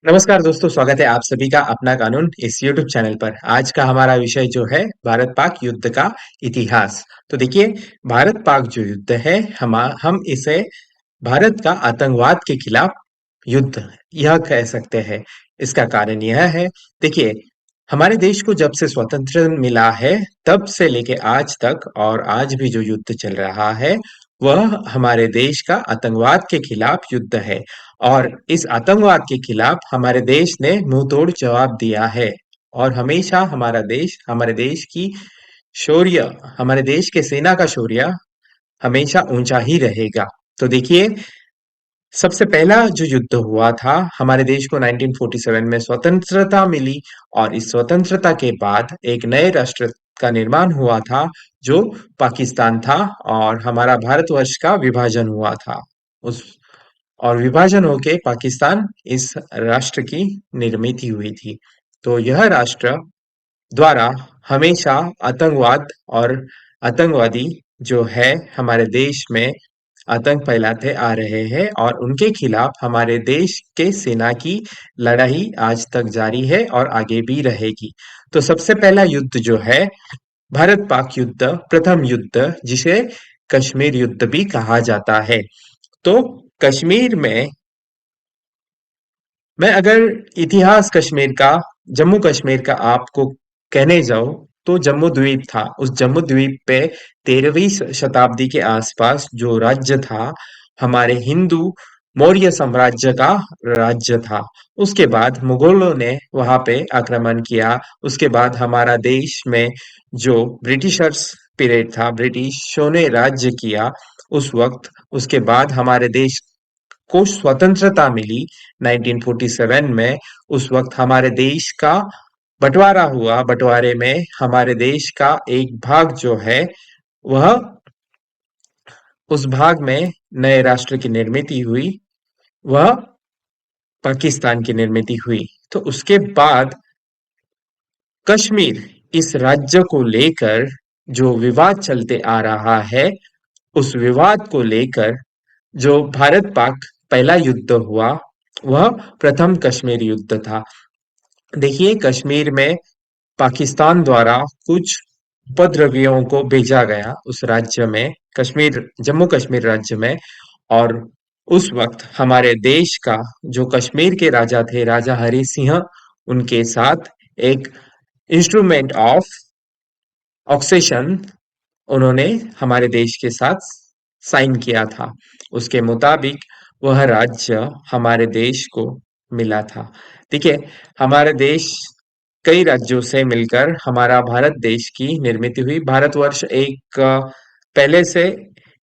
नमस्कार दोस्तों, स्वागत है आप सभी का अपना कानून इस यूट्यूब चैनल पर। आज का हमारा विषय जो है भारत पाक युद्ध का इतिहास। तो देखिए, भारत पाक जो युद्ध है हम इसे भारत का आतंकवाद के खिलाफ युद्ध यह कह सकते हैं। इसका कारण यह है, देखिए, हमारे देश को जब से स्वतंत्र मिला है तब से लेके आज तक और आज भी जो युद्ध चल रहा है वह हमारे देश का आतंकवाद के खिलाफ युद्ध है। और इस आतंकवाद के खिलाफ हमारे देश ने मुंहतोड़ जवाब दिया है। और हमेशा हमारे देश की शौर्य, हमारे देश के सेना का शौर्य हमेशा ऊंचा ही रहेगा। तो देखिए, सबसे पहला जो युद्ध हुआ था, हमारे देश को 1947 में स्वतंत्रता मिली और इस स्वतंत्रता के बाद एक नए राष्ट्र का निर्माण हुआ था जो पाकिस्तान था। और हमारा भारतवर्ष का विभाजन हुआ था उस और विभाजन होके पाकिस्तान इस राष्ट्र की निर्मित हुई थी। तो यह राष्ट्र द्वारा हमेशा आतंकवाद और आतंकवादी जो है हमारे देश में आतंक फैलाते आ रहे हैं और उनके खिलाफ हमारे देश के सेना की लड़ाई आज तक जारी है और आगे भी रहेगी। तो सबसे पहला युद्ध जो है भारत पाक युद्ध, प्रथम युद्ध, जिसे कश्मीर युद्ध भी कहा जाता है। तो कश्मीर में मैं अगर इतिहास कश्मीर का, जम्मू कश्मीर का आपको कहने जाऊं तो जम्मू द्वीप था। उस जम्मू द्वीप पे 13वीं शताब्दी के आसपास जो राज्य था, हमारे हिंदू मौर्य साम्राज्य का राज्य था। उसके बाद मुगलों ने वहां पे आक्रमण किया। उसके बाद हमारा देश में जो ब्रिटिशर्स पीरियड था, ब्रिटिशों ने राज्य किया उस वक्त। उसके बाद हमारे देश को स्वतंत्रता मिली 1947 में। उस वक्त हमारे देश का बंटवारा हुआ। बंटवारे में हमारे देश का एक भाग जो है वह, उस भाग में नए राष्ट्र की निर्मित हुई, वह पाकिस्तान की निर्मित हुई। तो उसके बाद कश्मीर, इस राज्य को लेकर जो विवाद चलते आ रहा है, उस विवाद को लेकर जो भारत पाक पहला युद्ध हुआ वह प्रथम कश्मीर युद्ध था। देखिए, कश्मीर में पाकिस्तान द्वारा कुछ उपद्रवियों को भेजा गया उस राज्य में, कश्मीर, जम्मू कश्मीर राज्य में। और उस वक्त हमारे देश का जो कश्मीर के राजा थे, राजा हरि सिंह, उनके साथ एक इंस्ट्रूमेंट ऑफ ऑक्सेशन उन्होंने हमारे देश के साथ साइन किया था। उसके मुताबिक वह राज्य हमारे देश को मिला था। देखिए, हमारे देश कई राज्यों से मिलकर हमारा भारत देश की निर्मित हुई। भारतवर्ष एक पहले से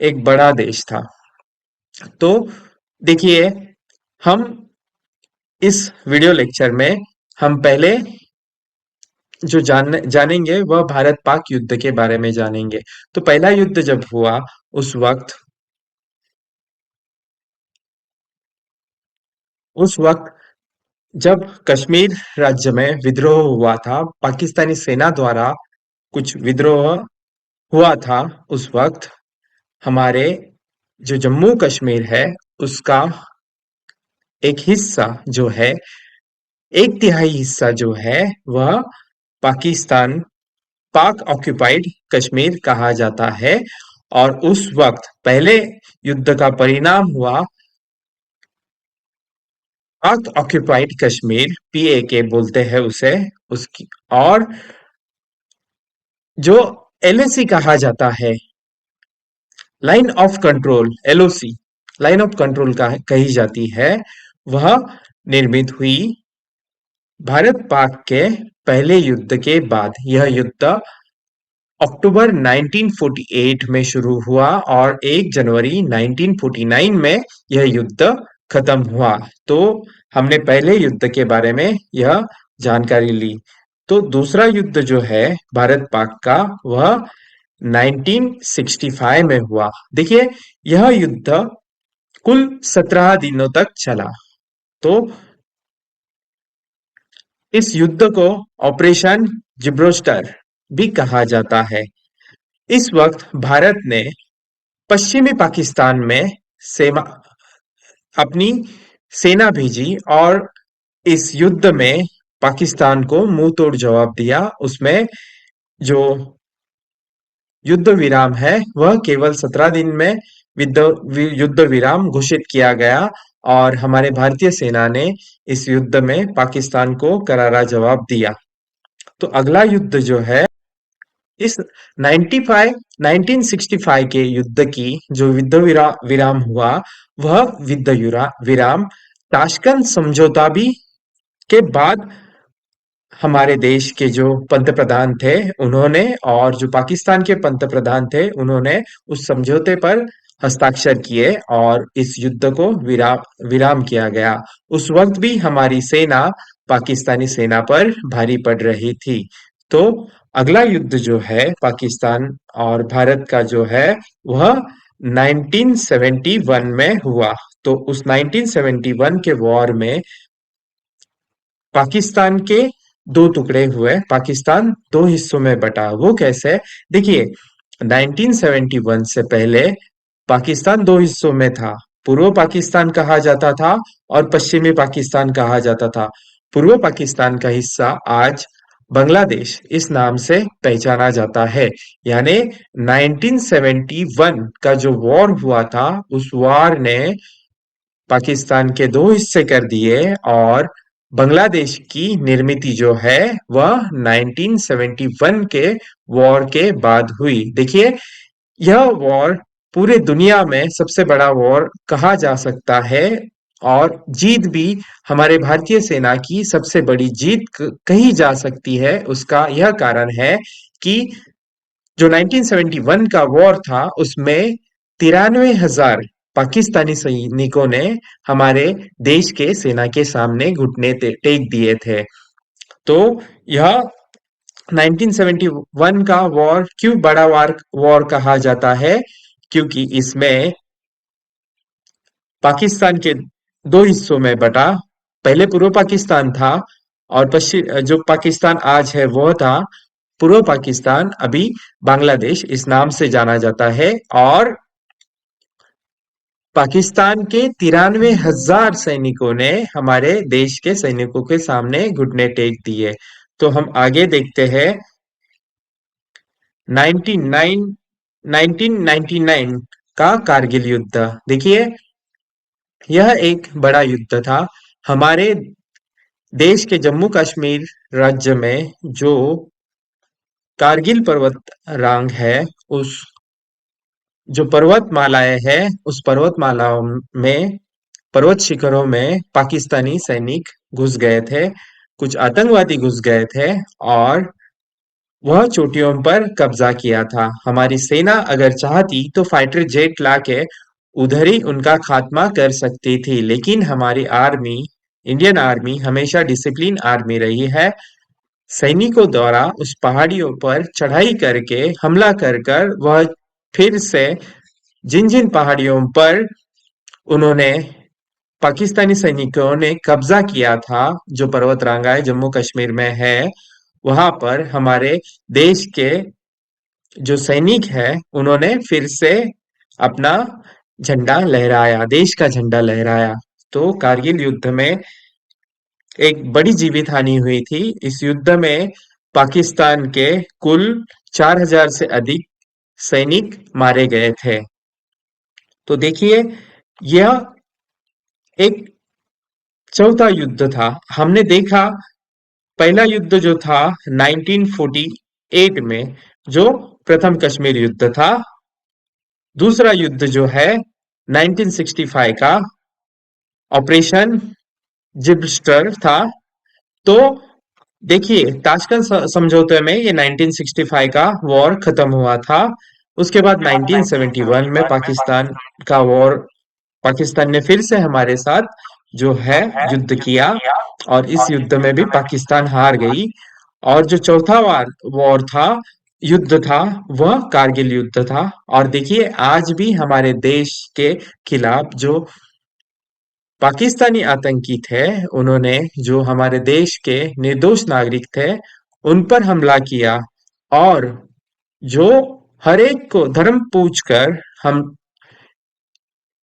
एक बड़ा देश था। तो देखिए, हम इस वीडियो लेक्चर में हम पहले जो जानेंगे वह भारत पाक युद्ध के बारे में जानेंगे। तो पहला युद्ध जब हुआ उस वक्त जब कश्मीर राज्य में विद्रोह हुआ था, पाकिस्तानी सेना द्वारा कुछ विद्रोह हुआ था। उस वक्त हमारे जो जम्मू कश्मीर है उसका एक हिस्सा जो है, एक तिहाई हिस्सा जो है, वह पाकिस्तान, पाक ऑक्युपाइड कश्मीर कहा जाता है। और उस वक्त पहले युद्ध का परिणाम हुआ पाक ऑक्युपाइड कश्मीर, PAK बोलते हैं उसे, उसकी। और जो LAC कहा जाता है, line of control, LOC, line of control का कही जाती है, वह निर्मित हुई भारत पाक के पहले युद्ध के बाद। यह युद्ध अक्टूबर 1948 में शुरू हुआ और 1 जनवरी 1949 में यह युद्ध खत्म हुआ। तो हमने पहले युद्ध के बारे में यह जानकारी ली। तो दूसरा युद्ध जो है भारत पाक का, वह 1965 में हुआ। देखिए, यह युद्ध कुल 17 दिनों तक चला। तो इस युद्ध को ऑपरेशन जिब्रोस्टर भी कहा जाता है। इस वक्त भारत ने पश्चिमी पाकिस्तान में सेना अपनी सेना भेजी और इस युद्ध में पाकिस्तान को मुंह तोड़ जवाब दिया। उसमें जो युद्ध विराम है वह केवल 17 दिन में युद्ध विराम घोषित किया गया और हमारे भारतीय सेना ने इस युद्ध में पाकिस्तान को करारा जवाब दिया। तो अगला युद्ध जो है इस 95 1965 के युद्ध की जो विराम हुआ वह विराम ताशकंद समझौता भी के बाद हमारे देश के जो पंतप्रधान थे उन्होंने और जो पाकिस्तान के पंतप्रधान थे उन्होंने उस समझौते पर हस्ताक्षर किए और इस युद्ध को विराम किया गया। उस वक्त भी हमारी सेना पाकिस्तानी सेना पर भारी पड़ रही थी। तो अगला युद्ध जो है पाकिस्तान और भारत का जो है वह 1971 में हुआ। तो उस 1971 के वॉर में पाकिस्तान के दो टुकड़े हुए, पाकिस्तान दो हिस्सों में बटा। वो कैसे? देखिए, 1971 से पहले पाकिस्तान दो हिस्सों में था। पूर्व पाकिस्तान कहा जाता था और पश्चिमी पाकिस्तान कहा जाता था। पूर्व पाकिस्तान का हिस्सा आज बांग्लादेश इस नाम से पहचाना जाता है। यानी 1971 का जो वॉर हुआ था उस वॉर ने पाकिस्तान के दो हिस्से कर दिए और बांग्लादेश की निर्मित जो है वह 1971 के वॉर के बाद हुई। देखिए, यह वॉर पूरे दुनिया में सबसे बड़ा वॉर कहा जा सकता है और जीत भी हमारे भारतीय सेना की सबसे बड़ी जीत कही जा सकती है। उसका यह कारण है कि जो 1971 का वॉर था उसमें 93,000 पाकिस्तानी सैनिकों ने हमारे देश के सेना के सामने घुटने टेक दिए थे। तो यह 1971 का वॉर क्यों बड़ा वॉर कहा जाता है? क्योंकि इसमें पाकिस्तान के दो हिस्सों में बटा। पहले पूर्व पाकिस्तान था और पश्चिम जो पाकिस्तान आज है वो था पूर्व पाकिस्तान। अभी बांग्लादेश इस नाम से जाना जाता है और पाकिस्तान के 93,000 सैनिकों ने हमारे देश के सैनिकों के सामने घुटने टेक दिए। तो हम आगे देखते हैं 1999 का कारगिल युद्ध। देखिए, यह एक बड़ा युद्ध था। हमारे देश के जम्मू कश्मीर राज्य में जो कारगिल पर्वत रांग है उस जो पर्वतमालाएं हैं उस पर्वतमालाओं में पर्वत शिखरों में पाकिस्तानी सैनिक घुस गए थे। कुछ आतंकवादी घुस गए थे और वह चोटियों पर कब्जा किया था। हमारी सेना अगर चाहती तो फाइटर जेट लाके उधर ही उनका खात्मा कर सकती थी, लेकिन हमारी आर्मी, इंडियन आर्मी हमेशा डिसिप्लिन आर्मी रही है। सैनिकों द्वारा उस पहाड़ियों पर चढ़ाई करके हमला कर कर वह फिर से जिन जिन पहाड़ियों पर उन्होंने पाकिस्तानी सैनिकों ने कब्जा किया था, जो पर्वतरांगाएं जम्मू कश्मीर में है, वहां पर हमारे देश के जो सैनिक है उन्होंने फिर से अपना झंडा लहराया, देश का झंडा लहराया। तो कारगिल युद्ध में एक बड़ी जीवित हानि हुई थी। इस युद्ध में पाकिस्तान के कुल 4,000 से अधिक सैनिक मारे गए थे। तो देखिए, यह एक चौथा युद्ध था। हमने देखा पहला युद्ध जो था 1948 में, जो प्रथम कश्मीर युद्ध था। दूसरा युद्ध जो है 1965 का ऑपरेशन जिब्रल्टर था। तो देखिए, ताशकंद समझौते में ये 1965 का वॉर खत्म हुआ था। उसके बाद 1971 में पाकिस्तान का वॉर, पाकिस्तान ने फिर से हमारे साथ जो है युद्ध किया और इस युद्ध में भी पाकिस्तान हार गई। और जो चौथा वॉर था, युद्ध था, वह कारगिल युद्ध था। और देखिए, आज भी हमारे देश के खिलाफ जो पाकिस्तानी आतंकी थे, उन्होंने जो हमारे देश के निर्दोष नागरिक थे उन पर हमला किया और जो हर एक को धर्म पूछकर हम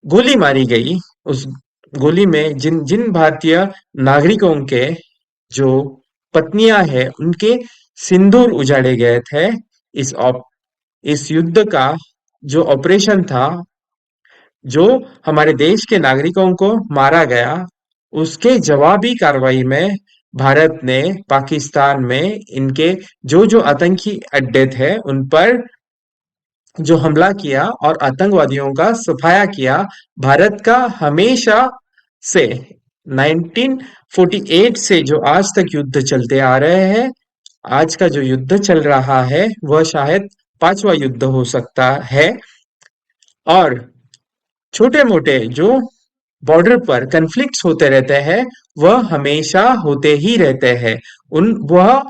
गोली मारी गई, उस गोली में जिन जिन भारतीय नागरिकों के जो पत्नियां हैं उनके सिंदूर उजाड़े गए थे। इस ऑप इस युद्ध का जो ऑपरेशन था, जो हमारे देश के नागरिकों को मारा गया, उसके जवाबी कार्रवाई में भारत ने पाकिस्तान में इनके जो जो आतंकी अड्डे थे उन पर जो हमला किया और आतंकवादियों का सफाया किया। भारत का हमेशा से 1948 से जो आज तक युद्ध चलते आ रहे हैं, आज का जो युद्ध चल रहा है वह शायद पांचवा युद्ध हो सकता है। और छोटे मोटे जो बॉर्डर पर कन्फ्लिक्ट्स होते रहते हैं वह हमेशा होते ही रहते हैं। उन वह